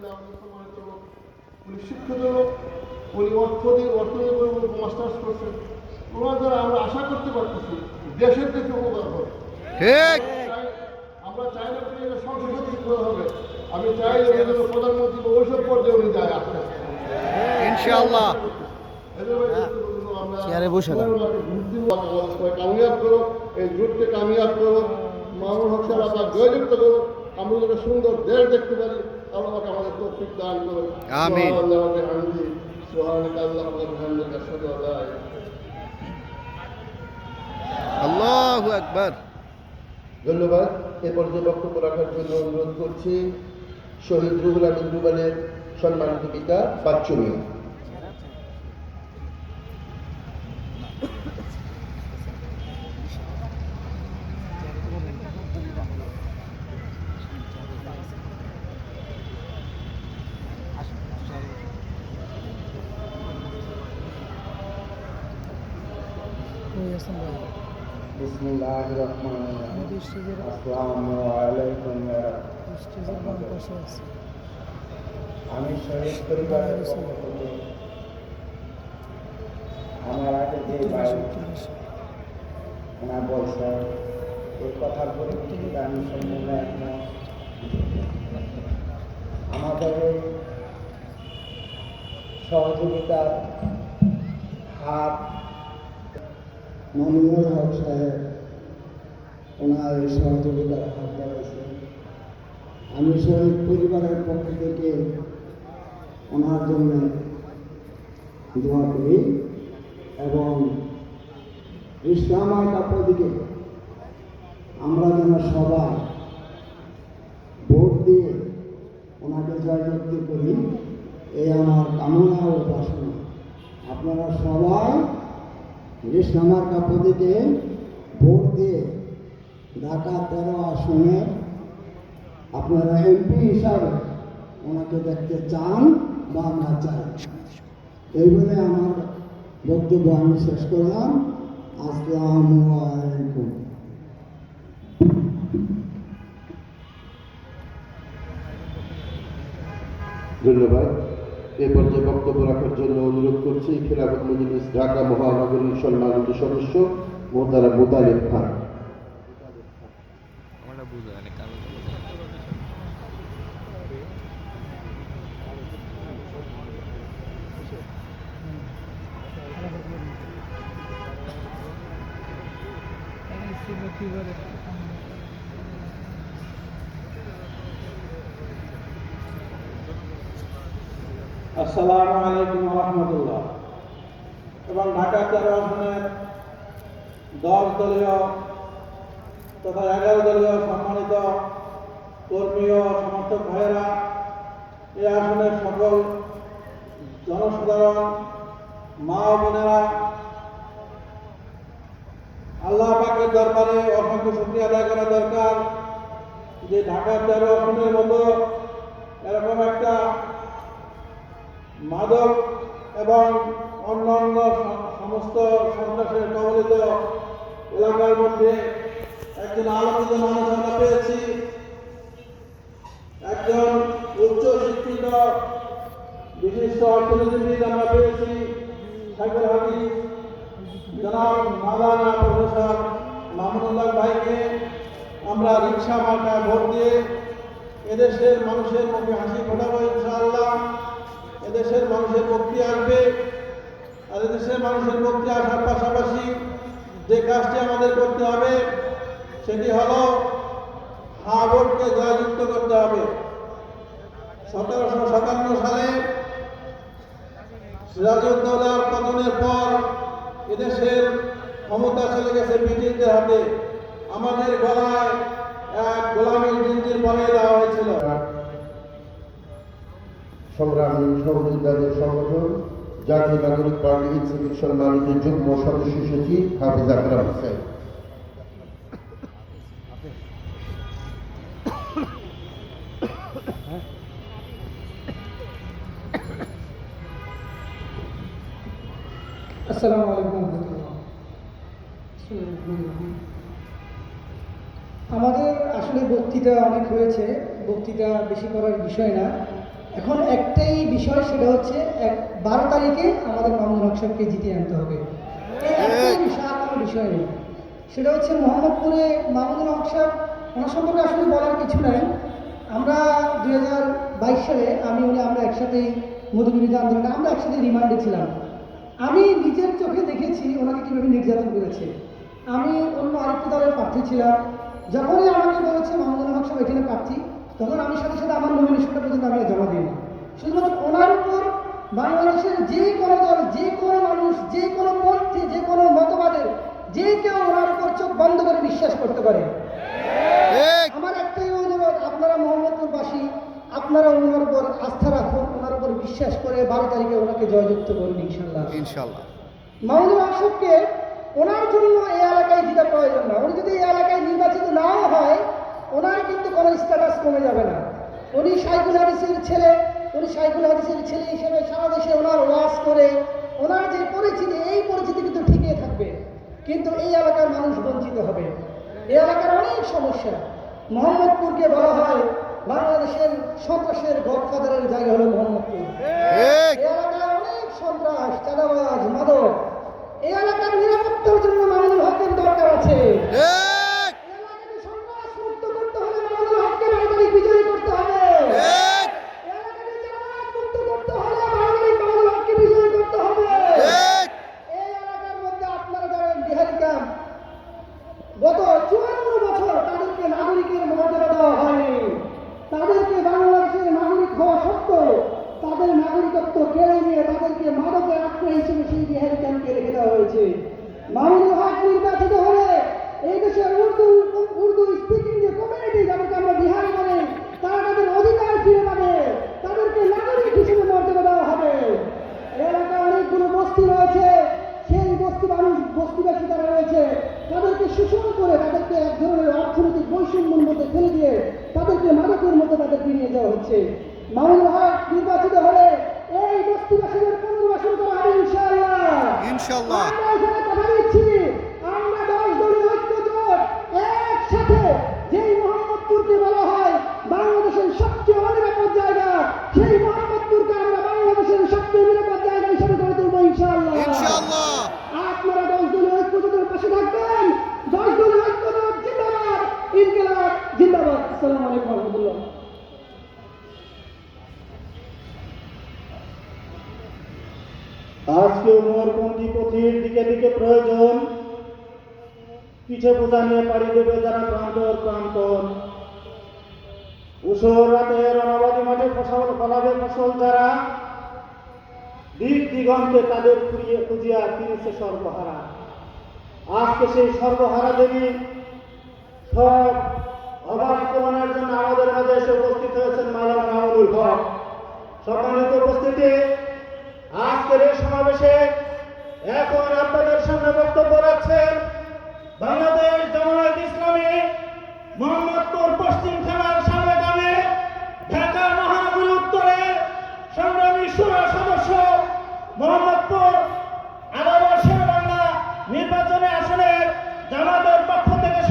আলহামদুলিল্লাহ আমাদের সম্মানিত লোক, উনি শিক্ষিত লোক, উনি অর্থনীতি মাস্টার্স করছেন। ওনার দ্বারা আমরা আশা করতে পারতেছি দেশের দিকে উপকার হবে। ঠিক। আমরা চাই না তিনি সংসদ শিক্ষিত হবে, আমি চাই যে প্রধানমন্ত্রী ওইসব পর্যায়ে উনি যায় আস্তে আস্তে ইনশাআল্লাহ। চেয়ারে বসে কামিয়াব করো, এই জোটকে কামিয়াব করো, মামুন হক সাহেব আপনার জয়যুক্ত করো, আমরা একটা সুন্দর দেশ দেখতে পারি, আল্লাহ আমাদের তৌফিক দান করো। আমিন। আল্লাহু আকবার। ধন্যবাদ। এ পর্যায়ে বক্তব্য রাখার জন্য অনুরোধ করছি শহীদ রুহুল আমিন রুবেলের সম্মানিত পিতা বাচ্চু মিয়া। বিসমিল্লাহির রহমানির রহিম। আসসালামু আলাইকুম ওয়া রাহমাতুল্লাহ। আমি শহীদ পরিবারের পক্ষ থেকে আমার আগে যে ভাই ওনার বলছেন এই কথার পরিপ্রেক্ষিতে আমি সম্পূর্ণ একমত। আমাদের এই সহযোগিতার হাত মামুনুল হক সাহেব ওনার সহযোগিতার হাত বাড়াইছেন। আমি শহীদ পরিবারের পক্ষ থেকে ওনার জন্য দোয়া করি এবং ইসলামার কাপড়দিকে আমরা যেন সবাই ভোট দিয়ে ওনাকে জয়যুক্ত করি, এই আমার কামনা ও বাসনা। আপনারা সবাই ইসলামার কাপড়দিকে ভোট দিয়ে ঢাকা 13 আসনে আপনারা এমপি হিসাবে ওনাকে দেখতে চান বা না চান, এই বলে আমার বক্তব্য আমি শেষ করলাম। আসসালামু আলাইকুম। ধন্যবাদ। এ পর্যায়ে বক্তব্য রাখার জন্য অনুরোধ করছি খেলাফত মজলিস ঢাকা মহানগরীর সম্মানিত সদস্য মোহতারা মোতালেব খান। আসসালামু আলাইকুম ওয়া রাহমাতুল্লাহ। এবং ঢাকা 13 আসনের 10 দলীয় তথা 11 দলীয় সম্মানিত কর্মী ও সমর্থক ভাইয়েরা, এই আসনের সকল জনসাধারণ, মা ও বোনেরা, আল্লাহ পাকের দরবারে অসংখ্য শুকরিয়া আদায় করা দরকার যে ঢাকা 13 আসনের মতো এরকম একটা মাদক এবং অন্যান্য সমস্ত সন্ত্রাসের কবলিত এলাকার মধ্যে একজন আলোচিত মানুষ আমরা পেয়েছি, একজন উচ্চ শিক্ষিত বিশিষ্ট অর্থনীতিবিদ আমরা পেয়েছি, সাইকুল হাদিস জনাব মাওলানা প্রফেসর মামুনুল্লাহ ভাইকে আমরা রিক্সা মার্কায় ভোট দিয়ে এদেশের মানুষের মুখে হাসি ফোটাবো ইনশাআল্লাহ। এদেশের মানুষের মুক্তি আসবে, আর এদেশের মানুষের মুক্তি আসার পাশাপাশি যে কাজটি আমাদের করতে হবে সেটি হলো হ্যাঁ ভোটকে জয়যুক্ত করতে হবে। 1757 সালে সিরাজউদ্দৌলার পতনের পর এদেশের ক্ষমতা চলে গেছে ব্রিটিশদের হাতে। আমাদের গলায় এক গোলামীর জিঞ্জির পরিয়ে দেওয়া হয়েছিল। সংগ্রামী সহযোগিতাদের সংগঠন জাতীয় নাগরিক পার্টি ইনসিপির সম্মানিত যুগ্ম সদস্য সচিব হাফিজ আকরাম হোসেন। আসসালামু আলাইকুম। আমাদের আসলে বক্তৃতা অনেক হয়েছে, বক্তৃতা বেশি করার বিষয় না। এখন একটাই বিষয়, সেটা হচ্ছে 12 তারিখে আমাদের মামুনুল হক সাহেবকে জিতিয়ে আনতে হবে। এই একটাই বিষয়, আর কোনো বিষয় নেই। সেটা হচ্ছে মোহাম্মদপুরে মামুনুল হক সাহেব, ওনার সম্পর্কে আসলে বলার কিছু নাই। আমরা 2022 সালে আমরা একসাথেই মধুবিরোধী আন্দোলনে আমরা একসাথে রিমান্ডে ছিলাম। আমি নিজের চোখে দেখেছি ওনাকে কীভাবে নির্যাতন করেছে। আমি অন্য আরেকটি দলের প্রার্থী ছিলাম। যখনই আমাকে বলেছে মামুনুল হক সাহেব এখানে প্রার্থী, তখন আমি সাথে সাথে আমার নমিনেশনটা পর্যন্ত আমি জমা দিই না। শুধুমাত্র ওনার উপর বাংলাদেশের যে কোনো দল, যে কোনো মানুষ, যে কোনো পন্থী, যে কোনো মতবাদের যে কেউ ওনার উপর চোখ বন্ধ করে বিশ্বাস করতে পারে। আমার একটাই অনুরোধ, আপনারা মোহাম্মদপুরবাসী, আপনারা ওনার উপর আস্থা রাখুন, ওনার উপর বিশ্বাস করে 12 তারিখে ওনাকে জয়যুক্ত করুন ইনশাল্লাহ। ইনশাল্লাহ। মামুনুল হক সাহেবকে ওনার জন্য এই এলাকায় যেটা প্রয়োজন না। উনি যদি এই এলাকায় নির্বাচিত নাও হয়, ওনার কিন্তু কোনো স্ট্যাটাস কমে যাবে না। উনি শাইখুল হাদিসের ছেলে, হিসেবে সারা দেশে ওনার ওয়াজ করে ওনার যে পরিচিতি, এই পরিচিতি কিন্তু ঠিকই থাকবে। কিন্তু এই এলাকার মানুষ বঞ্চিত হবে। এই এলাকার অনেক সমস্যা। মোহাম্মদপুরকে বলা হয় বাংলাদেশের সন্ত্রাসের গডফাদারের জায়গা হলো মোহাম্মদপুর। এই এলাকায় অনেক সন্ত্রাস, চাঁদাবাজ, মাদক। এই এলাকার নিরাপত্তার জন্য মামুনুল হকের দরকার আছে। এই এলাকাকে সন্ত্রাস মুক্ত করতে হলে মামুনুল হককে বাড়ি বিজয়ী করতে হবে। এই এলাকাকে চাঁদাবাজ মুক্ত করতে হলে মামুনুল হককে বিজয়ী করতে হবে। এই এলাকার মধ্যে আপনারা জানেন বিহারি ক্যাম্প, গত 54 বছর তাদেরকে নাগরিকের মর্যাদা দেওয়া হয়নি। তাদেরকে বাংলাদেশের নাগরিক হওয়া সত্ত্বেও তাদের নাগরিকত্ব কেড়ে নিয়ে তাদেরকে মাদকের আশ্রয় হিসেবে সেই বিহারি ক্যাম্পকে রেখে দেওয়া হয়েছে। মামুনুল হক নির্বাচিত হলে এই দেশের উর্দু স্পিকিং যে কমিউনিটি, যাদেরকে আমরা বিহারি বলি, তারা তাদের অধিকার ফিরে পাবে, তাদেরকে নাগরিক হিসেবে মর্যাদা দেওয়া হবে। এলাকায় অনেকগুলো বস্তি রয়েছে, সেই বস্তিবাসী যারা রয়েছে তাদেরকে শোষণ করে, তাদেরকে এক ধরনের অর্থনৈতিক বৈষম্যের মধ্যে ফেলে দিয়ে তাদেরকে মাদকের মতো তাদেরকে নিয়ে যাওয়া হচ্ছে। মামুনুল হক নির্বাচিত হলে এই বস্তিবাসীদের পুনর্বাসন করা হবে ইনশাআল্লাহ। আমরা এখানে কথা দিচ্ছি, আমরা 10 দলীয় ঐক্যজোট একসাথে যেই মোহাম্মদপুরকে বলা হয় বাংলাদেশের সবচেয়ে অনিরাপদ জায়গা, সেই মোহাম্মদপুরকে আমরা বাংলাদেশের সবচেয়ে নিরাপদ জায়গা হিসেবে গড়ে তুলবো ইনশাআল্লাহ। আপনারা 10 দলীয় ঐক্যজোটের পাশে থাকবেন। 10 দলীয় ঐক্যজোট জিন্দাবাদ, ইনকিলাব জিন্দাবাদ। আসসালামু আলাইকুম ওয়া রাহমাতুল্লাহ। আজকে উমরপন্থী পথির দিকে দিকে প্রয়োজন, পিঠে বোঝা নিয়ে পাড়ি দেবে যারা প্রান্তর। উষর রাতের অনাবাদী মাঠে ফলাবে ফসল যারা, দিক দিগন্তে তাদের খুঁজিয়া ফিরেছে সর্বহারা। আজকে সেই সর্বহারা দেবী সব অভাব পূরণের জন্য আমাদের মাঝে এসে উপস্থিত হয়েছেন মাওলানা মামুনুল হক। সম্মানিত উপস্থিতি, আজকের এই সমাবেশে এখন আপনাদের সামনে বক্তব্য রাখছেন বাংলাদেশ জামায়াত ইসলামী মোহাম্মদপুর পশ্চিম থানার সাবেক আমির, ঢাকা মহানগরী উত্তরের সংগ্রামী শুরা সদস্য, মোহাম্মদপুর 11 শেরেবাংলা নির্বাচনী আসনের জামাতের পক্ষ থেকে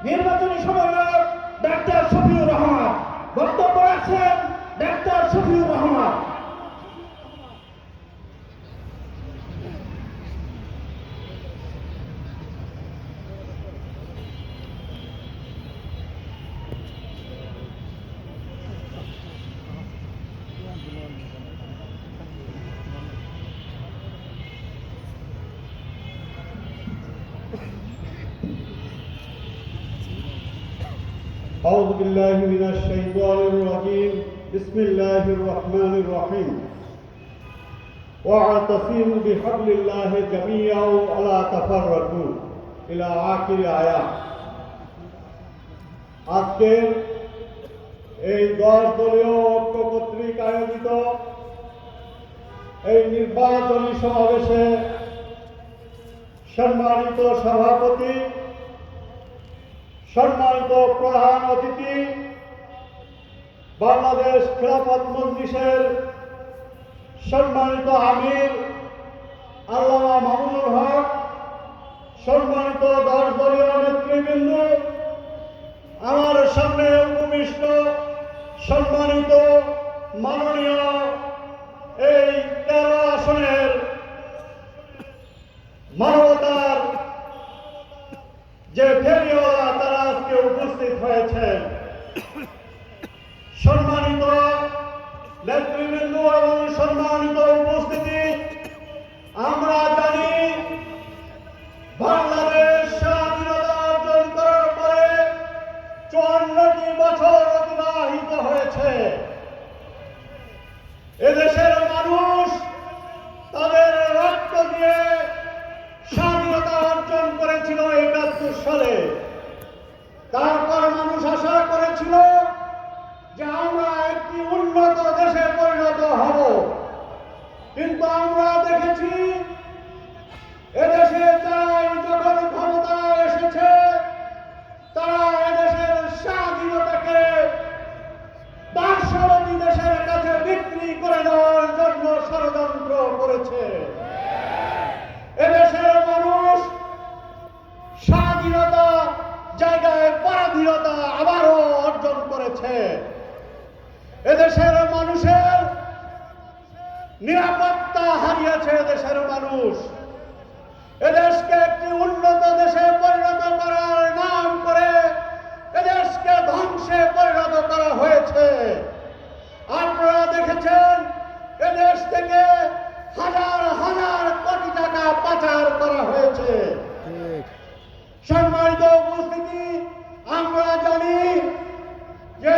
নির্বাচনী সমন্বয়ক ডাক্তার শফিউর রহমান। বক্তব্য রাখছেন ডাক্তার শফিউর রহমান। أعوذ بالله من الشيطان الرجيم بسم الله الرحمن الرحيم واعتصموا بحبل الله جميعا ولا تفرقوا إلى آخر آيات। আজকে এই 10 দলীয় ঐক্য কর্তৃক আয়োজিত এই নির্বাচনী সমাবেশে সম্মানিত সভাপতি, সম্মানিত প্রধান অতিথি, বাংলাদেশ খেলাফত মজলিসের সম্মানিত আমির আল্লামা মামুনুল হক, সম্মানিত 10 দলীয় নেতৃবৃন্দ, আমার সামনে উপবিষ্ট সম্মানিত মাননীয় এই 13 আসনের মানবতার যে ফেরিওয়ালা তারা আজকে উপস্থিত হয়েছেন। সম্মানিত নেতৃবৃন্দ এবং সম্মানিত উপস্থিতি, আমরা জানি বাংলাদেশ স্বাধীনতা অর্জন করার পরে 54টি বছর অতিবাহিত হয়েছে। এদেশের মানুষ তাদের রক্ত দিয়ে স্বাধীনতা অর্জন করেছিল 71 সালে। তারপর মানুষ আশা করেছিল যে আমরা একটি উন্নত দেশে পরিণত হব, কিন্তু আমরা দেখেছি এদেশে যারাই যখন ক্ষমতা এসেছে তারা এদেশের স্বাধীনতাকে পার্শ্ববর্তী দেশের কাছে বিক্রি করে দেওয়ার জন্য ষড়যন্ত্র করেছে। এদেশের মানুষ স্বাধীনতা জায়গায় পরাধীনতা আবারও অর্জন করেছে। এদেশের মানুষের নিরাপত্তা হারিয়েছে। এদেশের মানুষ এদেশকে একটি উন্নত দেশে পরিণত করার নাম করে এদেশকে ধ্বংসে পরিণত করা হয়েছে। আপনারা দেখেছেন এদেশ থেকে হাজার হাজার কোটি টাকা পাচার করা হয়েছে। সম্মানিত উপস্থিতি, আমরা জানি যে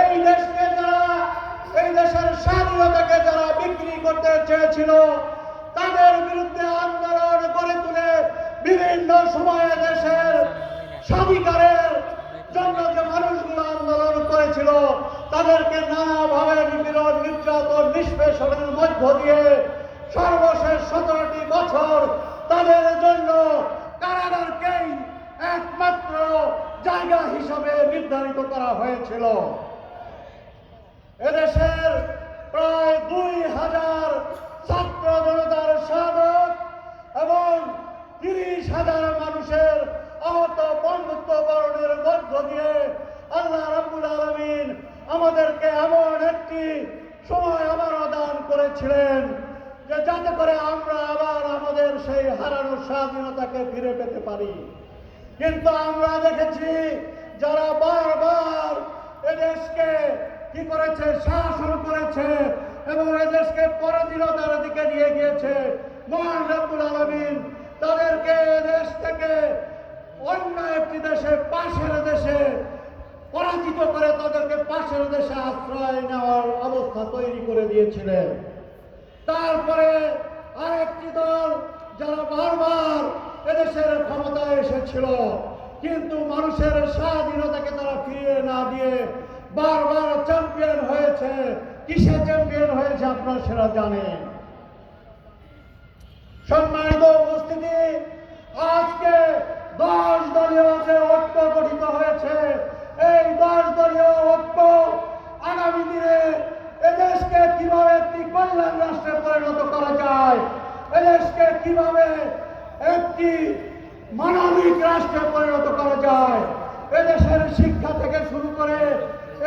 এই দেশকে যারা, এই দেশের স্বাধীনতাকে যারা বিক্রি করতে চেয়েছিল তাদের বিরুদ্ধে আন্দোলন গড়ে তুলে বিভিন্ন সময়ে দেশের স্বাধিকারের জন্য যে মানুষগুলো আন্দোলন করেছিল তাদেরকে নানাভাবে নিপীড়ন, নির্যাতন, নিষ্পেষণের মধ্য দিয়ে সর্বশেষ 17টি বছর তাদের জন্য কারাগারকেই একমাত্র জায়গা হিসাবে নির্ধারিত করা হয়েছিল। এদেশের প্রায় 2000 ছাত্র জনতার শাহাদত এবং 30,000 মানুষের আহত বন্ধুত্ব বরণের মধ্য দিয়ে আল্লাহ রাব্বুল আলামিন আমাদেরকে এমন একটি সময় আবারও দান করেছিলেন যে যাতে করে আমরা আবার আমাদের সেই হারানো স্বাধীনতাকে ফিরে পেতে পারি। কিন্তু আমরা দেখেছি যারা বারবার এদেশকে কি করেছে, শাসন করেছে এবং এদেশকে পরাধীনতার দিকে নিয়ে গিয়েছে, মহান রব্বুল আলামিন তাদেরকে দেশ থেকে অন্য একটি দেশে, পাশের দেশে পরাজিত করে তাদেরকে পাশের দেশে আশ্রয় নেওয়ার অবস্থা তৈরি করে দিয়েছিলেন। তারপরে আরেকটি দল যারা বারবার এদেশের ক্ষমতায় এসেছিল কিন্তু মানুষের স্বাধীনতাকে তারা ফিরিয়ে না দিয়ে বারবার চ্যাম্পিয়ন হয়েছে। কিসে চ্যাম্পিয়ন হয়েছে আপনারা সেটা জানেন। সম্মানিত উপস্থিতি, আজকে 10 দলীয় যে ঐক্য গঠিত হয়েছে, এই 10 দলীয় ঐক্য আগামী দিনে এদেশকে কিভাবে একটি কল্যাণ রাষ্ট্রে পরিণত করা যায়, এদেশকে কিভাবে একটি মানবিক রাষ্ট্রে পরিণত করা যায়, এদেশের শিক্ষা থেকে শুরু করে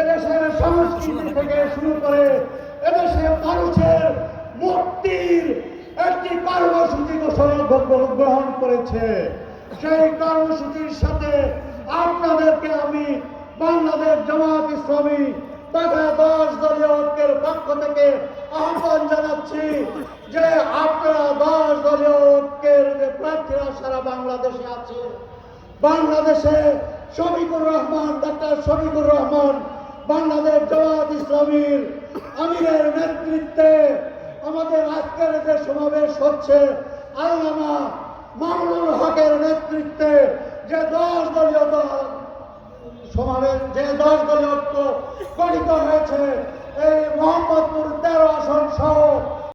এদেশের সংস্কৃতি থেকে শুরু করে এদেশের মানুষের মুক্তির একটি কর্মসূচি গ্রহণ করেছে। সেই কর্মসূচির সাথে আপনাদেরকে আমি বাংলাদেশ জামাত ইসলামী তথা 10 দলীয় ঐক্যের পক্ষ থেকে আহ্বান জানাচ্ছি যে আপনারা 10 দলীয় ঐক্যের যে প্রার্থীরা সারা বাংলাদেশে আছে, বাংলাদেশে শফিকুর রহমান, ডাক্তার শফিকুর রহমান বাংলাদেশ জামাত ইসলামীর আমিরের নেতৃত্বে আমাদের আজকের যে সমাবেশ হচ্ছে, আল্লামা মামুনুল হকের নেতৃত্বে যে 10 দলীয় সমাবেশ, যে 10 দলীয় ঐক্য গঠিত হয়েছে, এই মোহাম্মদপুর 13 আসন সহ